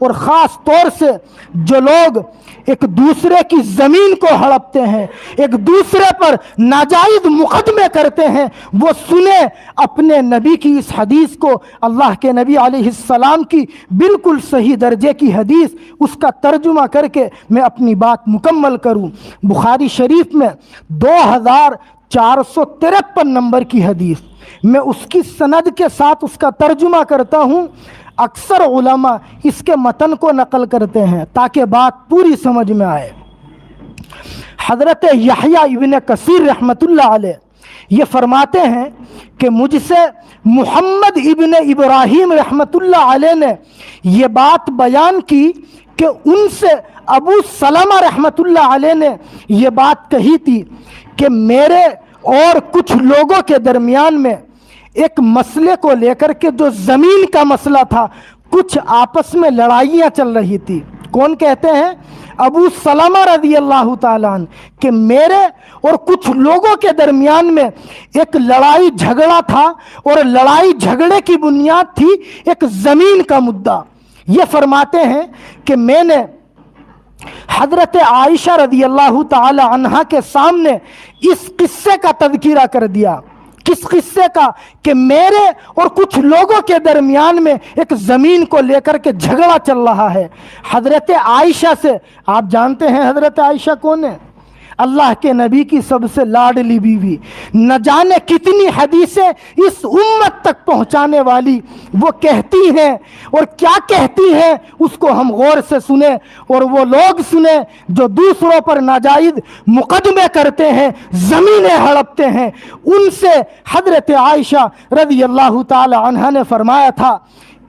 اور خاص طور سے جو لوگ ایک دوسرے کی زمین کو ہڑپتے ہیں، ایک دوسرے پر ناجائز مقدمے کرتے ہیں، وہ سنیں اپنے نبی کی اس حدیث کو، اللہ کے نبی علیہ السلام کی بالکل صحیح درجے کی حدیث، اس کا ترجمہ کر کے میں اپنی بات مکمل کروں۔ بخاری شریف میں 2453 نمبر کی حدیث، میں اس کی سند کے ساتھ اس کا ترجمہ کرتا ہوں۔ اکثر علماء اس کے متن کو نقل کرتے ہیں تاکہ بات پوری سمجھ میں آئے۔ حضرت یحییٰ ابن کثیر رحمۃ اللہ علیہ یہ فرماتے ہیں کہ مجھ سے محمد ابن ابراہیم رحمۃ اللہ علیہ نے یہ بات بیان کی کہ ان سے ابو سلمہ رحمۃ اللہ علیہ نے یہ بات کہی تھی کہ میرے اور کچھ لوگوں کے درمیان میں ایک مسئلے کو لے کر کے جو زمین کا مسئلہ تھا، کچھ آپس میں لڑائیاں چل رہی تھی۔ کون کہتے ہیں؟ ابو سلمہ رضی اللہ تعالیٰ عنہ کہ میرے اور کچھ لوگوں کے درمیان میں ایک لڑائی جھگڑا تھا، اور لڑائی جھگڑے کی بنیاد تھی ایک زمین کا مدعا۔ یہ فرماتے ہیں کہ میں نے حضرت عائشہ رضی اللہ تعالی عنہا کے سامنے اس قصے کا تذکرہ کر دیا۔ کس قصے کا؟ کہ میرے اور کچھ لوگوں کے درمیان میں ایک زمین کو لے کر کے جھگڑا چل رہا ہے۔ حضرت عائشہ سے، آپ جانتے ہیں حضرت عائشہ کون ہے؟ اللہ کے نبی کی سب سے لاڈلی بیوی، نہ جانے کتنی حدیثیں اس امت تک پہنچانے والی وہ کہتی ہیں، اور کیا کہتی ہیں اس کو ہم غور سے سنیں، اور وہ لوگ سنیں جو دوسروں پر ناجائز مقدمے کرتے ہیں، زمینیں ہڑپتے ہیں۔ ان سے حضرت عائشہ رضی اللہ تعالی عنہا نے فرمایا تھا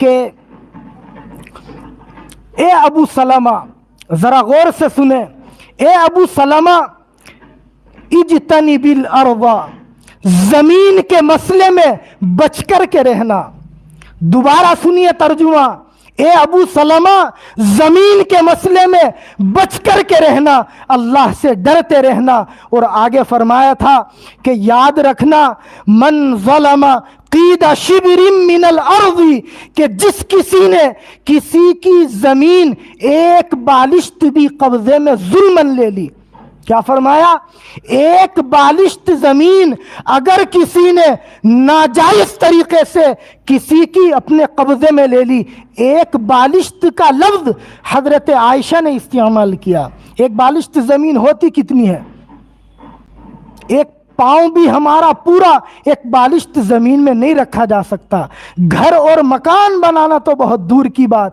کہ اے ابو سلمہ، ذرا غور سے سنیں، اے ابو سلمہ اجتنب الارض، زمین کے مسئلے میں بچ کر کے رہنا۔ دوبارہ سنیے ترجمہ، اے ابو سلمہ زمین کے مسئلے میں بچ کر کے رہنا، اللہ سے ڈرتے رہنا۔ اور آگے فرمایا تھا کہ یاد رکھنا، من ظلم قید شبر من الارض، کہ جس کسی نے کسی کی زمین ایک بالشت بھی قبضے میں ظلمن لے لی۔ کیا فرمایا؟ ایک بالشت زمین اگر کسی نے ناجائز طریقے سے کسی کی اپنے قبضے میں لے لی، ایک بالشت کا لفظ حضرت عائشہ نے استعمال کیا۔ ایک بالشت زمین ہوتی کتنی ہے؟ ایک پاؤں بھی ہمارا پورا ایک بالشت زمین میں نہیں رکھا جا سکتا۔ گھر اور مکان بنانا تو بہت دور کی بات،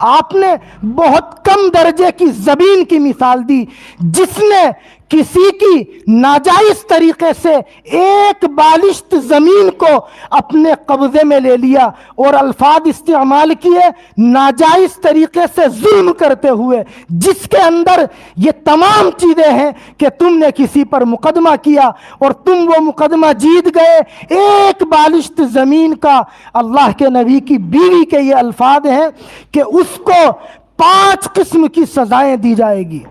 آپ نے بہت کم درجے کی زمین کی مثال دی۔ جس نے کسی کی ناجائز طریقے سے ایک بالشت زمین کو اپنے قبضے میں لے لیا، اور الفاظ استعمال کیے ناجائز طریقے سے ظلم کرتے ہوئے، جس کے اندر یہ تمام چیزیں ہیں کہ تم نے کسی پر مقدمہ کیا اور تم وہ مقدمہ جیت گئے، ایک بالشت زمین کا، اللہ کے نبی کی بیوی کے یہ الفاظ ہیں کہ اس کو 5 قسم کی سزائیں دی جائے گی،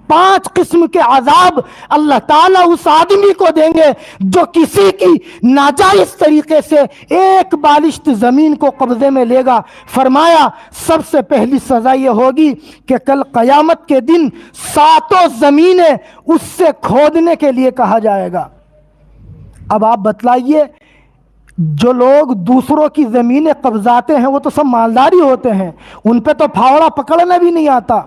5 قسم کے عذاب اللہ تعالیٰ اس آدمی کو دیں گے جو کسی کی ناجائز طریقے سے ایک بالشت زمین کو قبضے میں لے گا۔ فرمایا سب سے پہلی سزا یہ ہوگی کہ کل قیامت کے دن 7 زمینیں اس سے کھودنے کے لیے کہا جائے گا۔ اب آپ بتلائیے، جو لوگ دوسروں کی زمینیں قبضاتے ہیں وہ تو سب مالداری ہوتے ہیں، ان پہ تو پھاوڑا پکڑنا بھی نہیں آتا،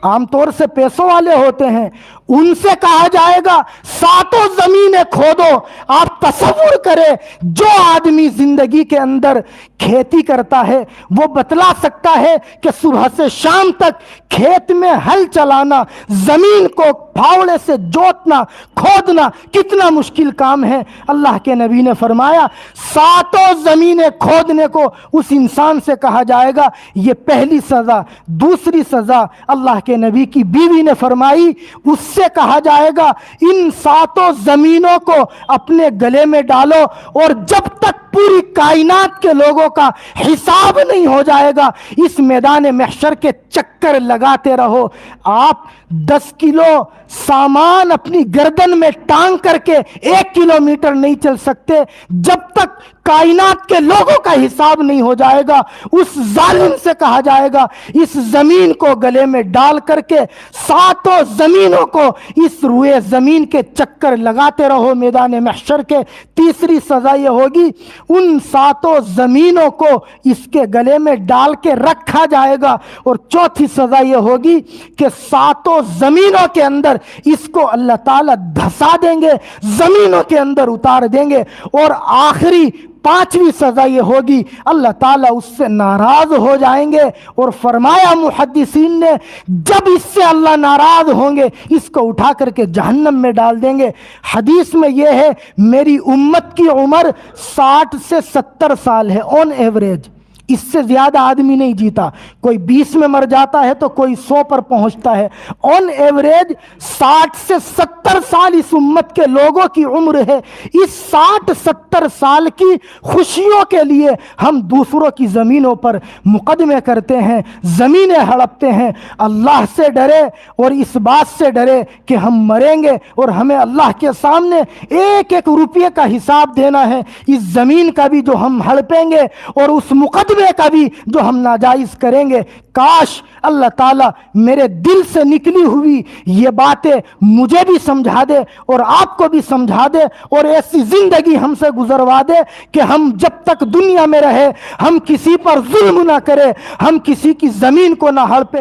عام طور سے پیسوں والے ہوتے ہیں، ان سے کہا جائے گا 7 زمینیں کھودو۔ آپ تصور کریں، جو آدمی زندگی کے اندر کھیتی کرتا ہے وہ بتلا سکتا ہے کہ صبح سے شام تک کھیت میں ہل چلانا، زمین کو پھاوڑے سے جوتنا، کھودنا کتنا مشکل کام ہے۔ اللہ کے نبی نے فرمایا 7 زمینیں کھودنے کو اس انسان سے کہا جائے گا۔ یہ پہلی سزا۔ دوسری سزا اللہ کے نبی کی بیوی نے فرمائی، اس سے کہا جائے گا ان 7 زمینوں کو اپنے گلے میں ڈالو، اور جب تک پوری کائنات کے لوگوں کا حساب نہیں ہو جائے گا۔ اس میدان محشر کے چکر لگاتے رہو۔ آپ 10 کلو سامان اپنی گردن میں ٹانگ کر کے 1 کلومیٹر نہیں چل سکتے جب تک کائنات کے لوگوں کا حساب نہیں ہو جائے گا۔ اس ظالم سے کہا جائے گا اس زمین کو گلے میں ڈال کر کے 7 زمینوں کو اس روئے زمین کے چکر لگاتے رہو میدان محشر کے۔ تیسری سزا یہ ہوگی ان 7 زمینوں کو اس کے گلے میں ڈال کے رکھا جائے گا، اور چوتھی سزا یہ ہوگی کہ 7 زمینوں کے اندر اس کو اللہ تعالیٰ دھسا دیں گے، زمینوں کے اندر اتار دیں گے، اور آخری 5ویں سزا یہ ہوگی اللہ تعالیٰ اس سے ناراض ہو جائیں گے، اور فرمایا محدثین نے جب اس سے اللہ ناراض ہوں گے اس کو اٹھا کر کے جہنم میں ڈال دیں گے۔ حدیث میں یہ ہے میری امت کی عمر 60 سے 70 سال ہے آن ایوریج، اس سے زیادہ آدمی نہیں جیتا، کوئی 20 میں مر جاتا ہے تو کوئی 100 پر پہنچتا ہے، آن ایوریج 60 سے 70 سال اس امت کے لوگوں کی عمر ہے۔ اس 60-70 سال کی خوشیوں کے لیے ہم دوسروں کی زمینوں پر مقدمے کرتے ہیں، زمینیں ہڑپتے ہیں۔ اللہ سے ڈرے اور اس بات سے ڈرے کہ ہم مریں گے اور ہمیں اللہ کے سامنے 1-1 روپے کا حساب دینا ہے، اس زمین کا بھی جو ہم ہڑپیں گے اور اس مقدمے کا بھی جو ہم ناجائز کریں گے۔ کاش اللہ تعالیٰ میرے دل سے نکلی ہوئی یہ باتیں مجھے بھی سمجھا دے اور آپ کو بھی سمجھا دے، اور ایسی زندگی ہم سے گزروا دے کہ ہم جب تک دنیا میں رہے ہم کسی پر ظلم نہ کریں، ہم کسی کی زمین کو نہ ہڑپیں۔